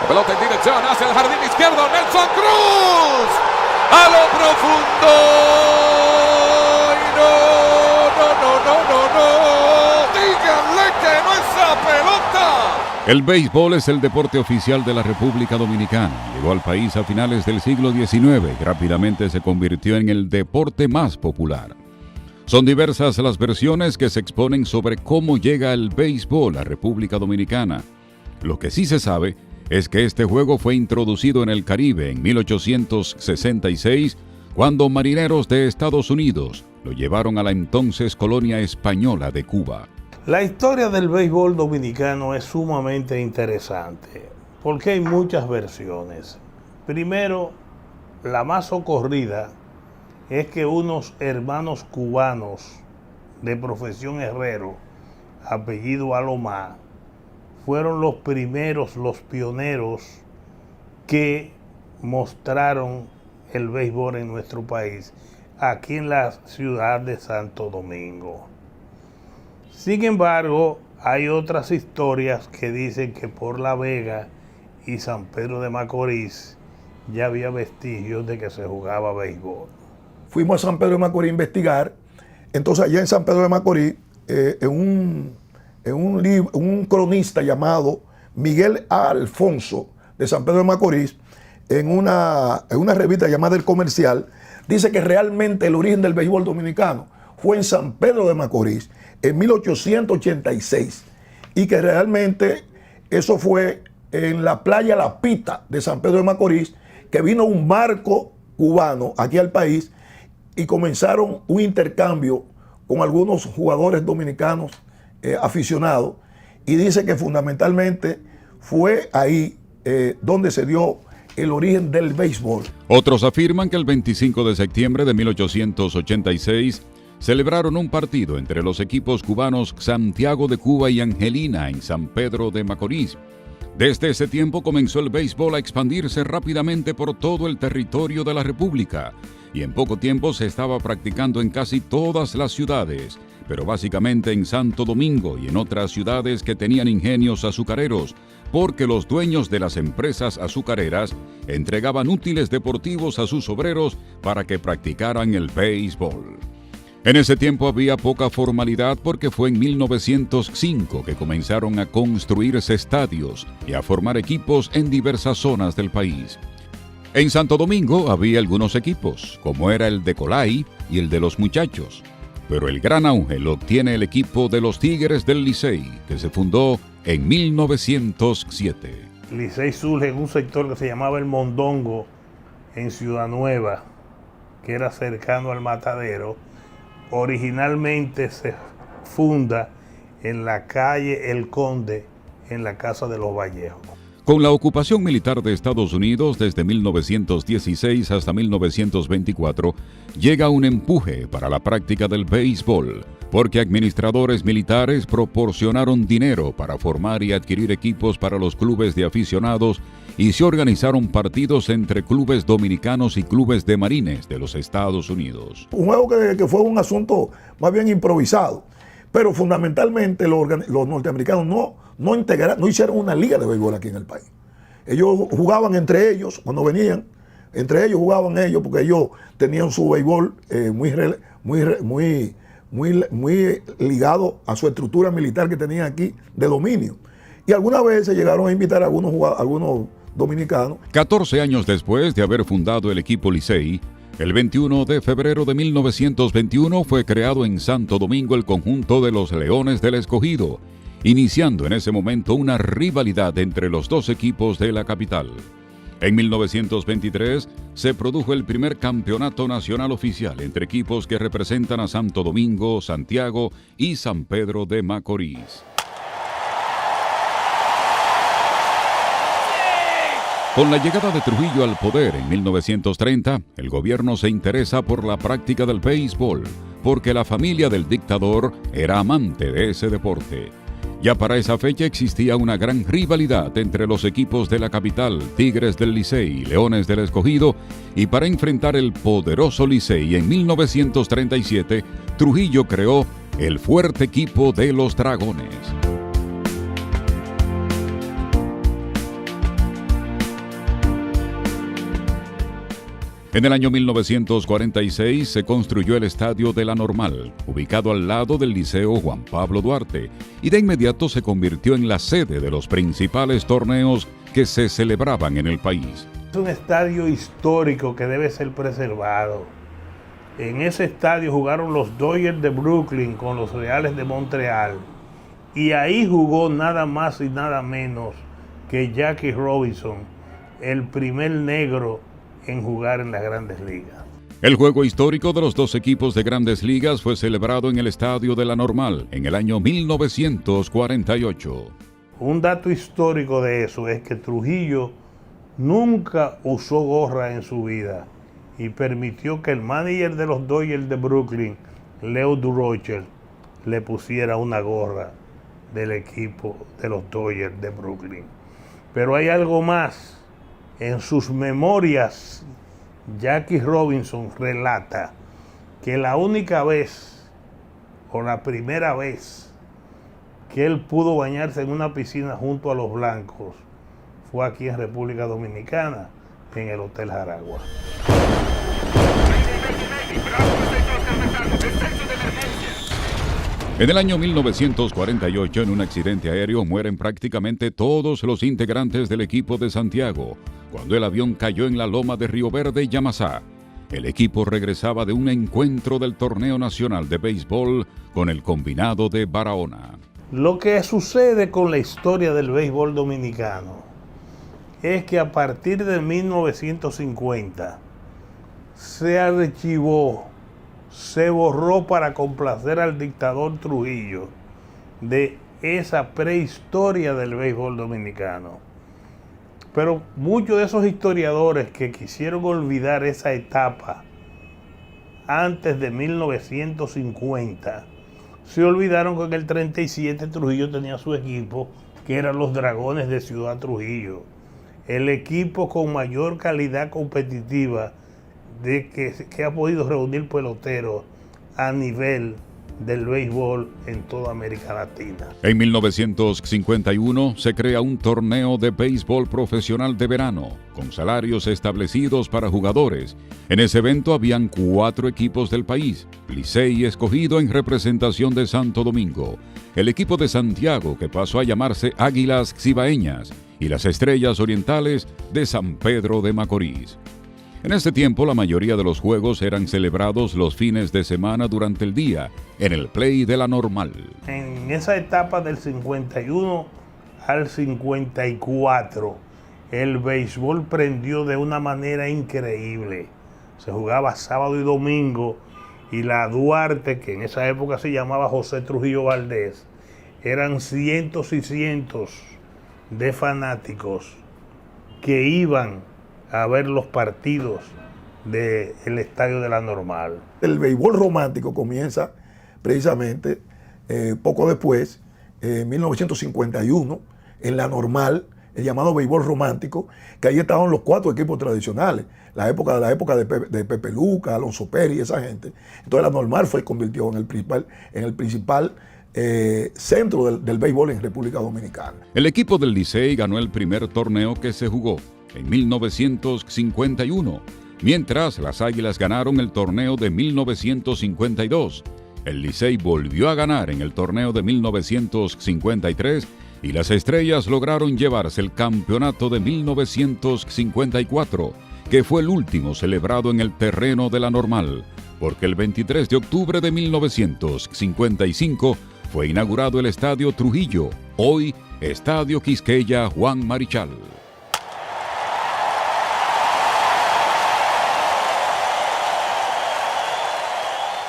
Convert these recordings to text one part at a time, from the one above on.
Pelota en dirección hacia el jardín izquierdo. Nelson Cruz. A lo profundo. Y no. Díganle que no esa pelota. El béisbol es el deporte oficial de la República Dominicana. Llegó al país a finales del siglo XIX y rápidamente se convirtió en el deporte más popular. Son diversas las versiones que se exponen sobre cómo llega el béisbol a República Dominicana. Lo que sí se sabe es que este juego fue introducido en el Caribe en 1866, cuando marineros de Estados Unidos lo llevaron a la entonces colonia española de Cuba. La historia del béisbol dominicano es sumamente interesante, porque hay muchas versiones. Primero, la más socorrida es que unos hermanos cubanos de profesión herrero, apellido Alomar, fueron los primeros, los pioneros que mostraron el béisbol en nuestro país, aquí en la ciudad de Santo Domingo. Sin embargo, hay otras historias que dicen que por La Vega y San Pedro de Macorís ya había vestigios de que se jugaba béisbol. Fuimos a San Pedro de Macorís a investigar. Entonces allá en San Pedro de Macorís, un cronista llamado Miguel Alfonso de San Pedro de Macorís, en una revista llamada El Comercial, dice que realmente el origen del béisbol dominicano fue en San Pedro de Macorís en 1886 y que realmente eso fue en la playa La Pita de San Pedro de Macorís, que vino un barco cubano aquí al país y comenzaron un intercambio con algunos jugadores dominicanos aficionados, y dice que fundamentalmente fue ahí donde se dio el origen del béisbol. Otros afirman que el 25 de septiembre de 1886 celebraron un partido entre los equipos cubanos Santiago de Cuba y Angelina en San Pedro de Macorís. Desde ese tiempo comenzó el béisbol a expandirse rápidamente por todo el territorio de la República, y en poco tiempo se estaba practicando en casi todas las ciudades, pero básicamente en Santo Domingo y en otras ciudades que tenían ingenios azucareros, porque los dueños de las empresas azucareras entregaban útiles deportivos a sus obreros para que practicaran el béisbol. En ese tiempo había poca formalidad porque fue en 1905 que comenzaron a construirse estadios y a formar equipos en diversas zonas del país. En Santo Domingo había algunos equipos, como era el de Colay y el de los Muchachos, pero el gran auge lo obtiene el equipo de los Tigres del Licey, que se fundó en 1907. Licey surge en un sector que se llamaba El Mondongo, en Ciudad Nueva, que era cercano al Matadero. Originalmente se funda en la calle El Conde, en la Casa de los Vallejos. Con la ocupación militar de Estados Unidos desde 1916 hasta 1924, llega un empuje para la práctica del béisbol, porque administradores militares proporcionaron dinero para formar y adquirir equipos para los clubes de aficionados y se organizaron partidos entre clubes dominicanos y clubes de marines de los Estados Unidos. Un juego que fue un asunto más bien improvisado, pero fundamentalmente los norteamericanos no hicieron una liga de béisbol aquí en el país. Ellos jugaban entre ellos, cuando venían, entre ellos jugaban ellos, porque ellos tenían su béisbol muy ligado a su estructura militar que tenían aquí de dominio. Y algunas veces llegaron a invitar a algunos dominicanos. 14 años después de haber fundado el equipo Licey, el 21 de febrero de 1921 fue creado en Santo Domingo el conjunto de los Leones del Escogido, iniciando en ese momento una rivalidad entre los dos equipos de la capital. En 1923 se produjo el primer campeonato nacional oficial entre equipos que representan a Santo Domingo, Santiago y San Pedro de Macorís. Con la llegada de Trujillo al poder en 1930, el gobierno se interesa por la práctica del béisbol, porque la familia del dictador era amante de ese deporte. Ya para esa fecha existía una gran rivalidad entre los equipos de la capital, Tigres del Licey y Leones del Escogido, y para enfrentar el poderoso Licey en 1937, Trujillo creó el fuerte equipo de los Dragones. En el año 1946 se construyó el Estadio de la Normal, ubicado al lado del Liceo Juan Pablo Duarte, y de inmediato se convirtió en la sede de los principales torneos que se celebraban en el país. Es un estadio histórico que debe ser preservado. En ese estadio jugaron los Dodgers de Brooklyn con los Reales de Montreal, y ahí jugó nada más y nada menos que Jackie Robinson, el primer negro en jugar en las Grandes Ligas. El juego histórico de los dos equipos de Grandes Ligas fue celebrado en el Estadio de la Normal en el año 1948. Un dato histórico de eso es que Trujillo nunca usó gorra en su vida y permitió que el manager de los Dodgers de Brooklyn, Leo Durocher, le pusiera una gorra del equipo de los Dodgers de Brooklyn. Pero hay algo más. En sus memorias, Jackie Robinson relata que la única vez, o la primera vez, que él pudo bañarse en una piscina junto a los blancos fue aquí en República Dominicana, en el Hotel Jaragua. En el año 1948, en un accidente aéreo, mueren prácticamente todos los integrantes del equipo de Santiago, cuando el avión cayó en la loma de Río Verde, Yamasá. El equipo regresaba de un encuentro del Torneo Nacional de Béisbol con el combinado de Barahona. Lo que sucede con la historia del béisbol dominicano es que a partir de 1950 se archivó, se borró para complacer al dictador Trujillo de esa prehistoria del béisbol dominicano. Pero muchos de esos historiadores que quisieron olvidar esa etapa antes de 1950, se olvidaron que en el 37 Trujillo tenía su equipo, que eran los Dragones de Ciudad Trujillo, el equipo con mayor calidad competitiva que ha podido reunir peloteros a nivel del béisbol en toda América Latina. En 1951 se crea un torneo de béisbol profesional de verano, con salarios establecidos para jugadores. En ese evento habían 4 equipos del país, Licey escogido en representación de Santo Domingo, el equipo de Santiago, que pasó a llamarse Águilas Cibaeñas, y las Estrellas Orientales de San Pedro de Macorís. En este tiempo, la mayoría de los juegos eran celebrados los fines de semana durante el día, en el play de la Normal. En esa etapa del 51 al 54, el béisbol prendió de una manera increíble. Se jugaba sábado y domingo, y la Duarte, que en esa época se llamaba José Trujillo Valdés, eran cientos y cientos de fanáticos que iban a ver los partidos del Estadio de la Normal. El béisbol romántico comienza precisamente poco después, en 1951, en la Normal, el llamado béisbol romántico, que ahí estaban los 4 equipos tradicionales, la época de Pepe Luca, Alonso Pérez y esa gente. Entonces la Normal se convirtió en el principal centro del béisbol en República Dominicana. El equipo del Licey ganó el primer torneo que se jugó en 1951, mientras las Águilas ganaron el torneo de 1952. El Licey volvió a ganar en el torneo de 1953 y las Estrellas lograron llevarse el campeonato de 1954, que fue el último celebrado en el terreno de la Normal, porque el 23 de octubre de 1955 fue inaugurado el Estadio Trujillo, hoy Estadio Quisqueya Juan Marichal.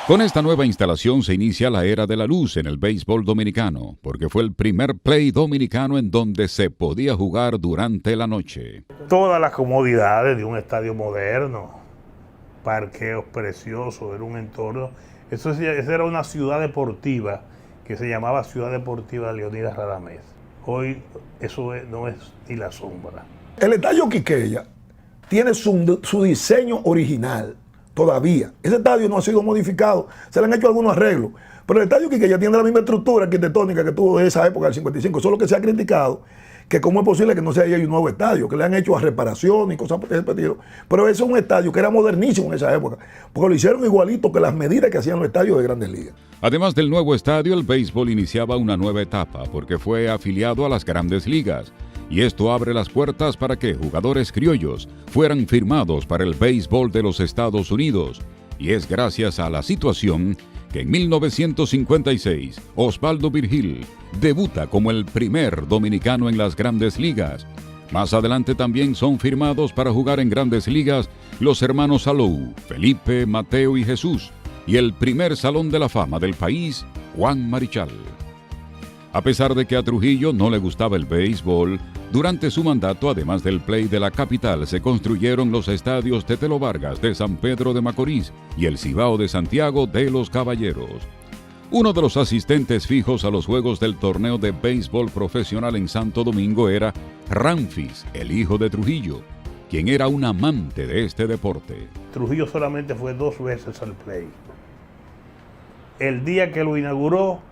Con esta nueva instalación se inicia la era de la luz en el béisbol dominicano, porque fue el primer play dominicano en donde se podía jugar durante la noche. Todas las comodidades de un estadio moderno, parqueos preciosos, era un entorno. Esa era una ciudad deportiva que se llamaba Ciudad Deportiva Leonidas Radamés. Hoy eso no es ni la sombra. El Estadio Quisqueya tiene su diseño original. Todavía. Ese estadio no ha sido modificado, se le han hecho algunos arreglos, pero el Estadio Quisqueya tiene la misma estructura arquitectónica que tuvo de esa época del 55, solo que se ha criticado que cómo es posible que no se haya un nuevo estadio, que le han hecho a reparación y cosas por ese estilo. Pero ese es un estadio que era modernísimo en esa época, porque lo hicieron igualito que las medidas que hacían los estadios de Grandes Ligas. Además del nuevo estadio, el béisbol iniciaba una nueva etapa porque fue afiliado a las Grandes Ligas. Y esto abre las puertas para que jugadores criollos fueran firmados para el béisbol de los Estados Unidos. Y es gracias a la situación que en 1956 Osvaldo Virgil debuta como el primer dominicano en las Grandes Ligas. Más adelante también son firmados para jugar en Grandes Ligas los hermanos Alou, Felipe, Mateo y Jesús, y el primer Salón de la Fama del país, Juan Marichal. A pesar de que a Trujillo no le gustaba el béisbol, durante su mandato, además del play de la capital, se construyeron los estadios Tetelo Vargas de San Pedro de Macorís y el Cibao de Santiago de los Caballeros. Uno de los asistentes fijos a los juegos del torneo de béisbol profesional en Santo Domingo era Ramfis, el hijo de Trujillo, quien era un amante de este deporte. Trujillo solamente fue 2 veces al play. El día que lo inauguró,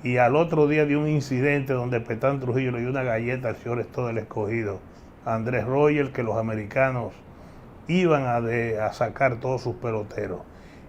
y al otro día de un incidente donde Petán Trujillo le dio una galleta al señor todo el escogido, a Andrés Roger, que los americanos iban a sacar todos sus peloteros.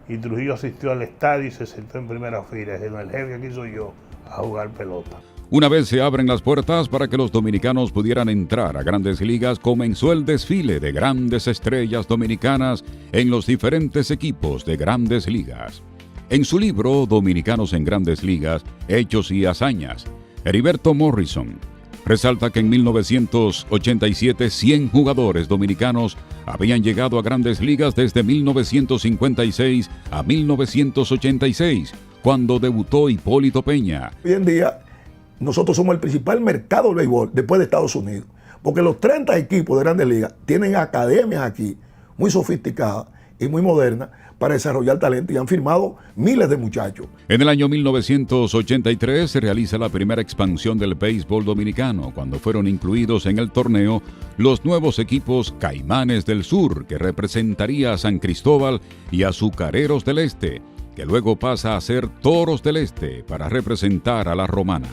Y Trujillo asistió al estadio y se sentó en primera fila, diciendo: el jefe aquí soy yo, a jugar pelota. Una vez se abren las puertas para que los dominicanos pudieran entrar a Grandes Ligas, comenzó el desfile de grandes estrellas dominicanas en los diferentes equipos de Grandes Ligas. En su libro Dominicanos en Grandes Ligas, Hechos y Hazañas, Heriberto Morrison resalta que en 1987 100 jugadores dominicanos habían llegado a Grandes Ligas desde 1956 a 1986, cuando debutó Hipólito Peña. Hoy en día nosotros somos el principal mercado del béisbol después de Estados Unidos, porque los 30 equipos de Grandes Ligas tienen academias aquí muy sofisticadas y muy modernas para desarrollar talento, y han firmado miles de muchachos. En el año 1983 se realiza la primera expansión del béisbol dominicano, cuando fueron incluidos en el torneo los nuevos equipos Caimanes del Sur, que representaría a San Cristóbal, y Azucareros del Este, que luego pasa a ser Toros del Este para representar a la Romana.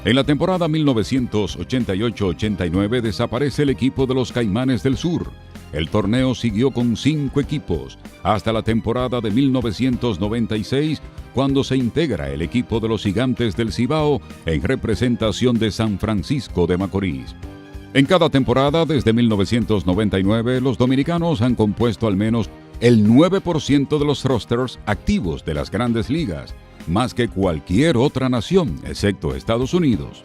En la temporada 1988-89 desaparece el equipo de los Caimanes del Sur. El torneo siguió con 5 equipos hasta la temporada de 1996, cuando se integra el equipo de los Gigantes del Cibao en representación de San Francisco de Macorís. En cada temporada desde 1999, los dominicanos han compuesto al menos el 9% de los rosters activos de las Grandes Ligas, más que cualquier otra nación, excepto Estados Unidos.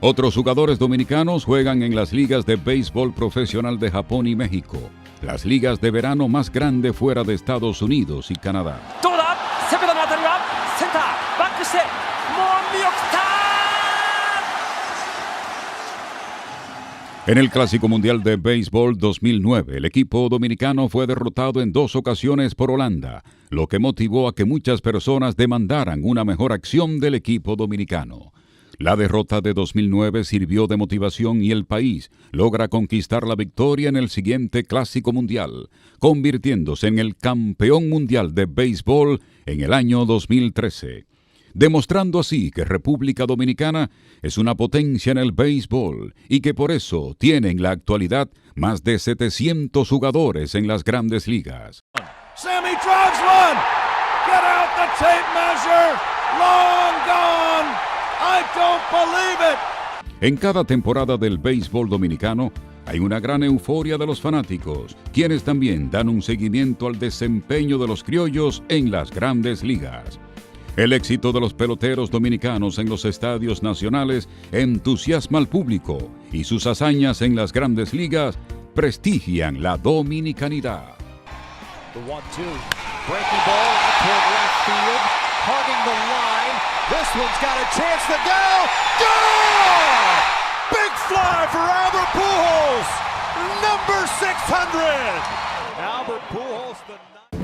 Otros jugadores dominicanos juegan en las ligas de béisbol profesional de Japón y México, las ligas de verano más grandes fuera de Estados Unidos y Canadá. En el Clásico Mundial de Béisbol 2009, el equipo dominicano fue derrotado en 2 ocasiones por Holanda, lo que motivó a que muchas personas demandaran una mejor acción del equipo dominicano. La derrota de 2009 sirvió de motivación y el país logra conquistar la victoria en el siguiente Clásico Mundial, convirtiéndose en el campeón mundial de béisbol en el año 2013. Demostrando así que República Dominicana es una potencia en el béisbol y que por eso tiene en la actualidad más de 700 jugadores en las Grandes Ligas. Sammy drives one. Get out the tape measure. Long gone. I don't believe it. En cada temporada del béisbol dominicano hay una gran euforia de los fanáticos, quienes también dan un seguimiento al desempeño de los criollos en las Grandes Ligas. El éxito de los peloteros dominicanos en los estadios nacionales entusiasma al público y sus hazañas en las Grandes Ligas prestigian la dominicanidad. The 1-2. Breaking ball out toward left field. Hugging the line. This one's got a chance to go. Go! Big fly for Albert Pujols. Number 600. Albert Pujols, the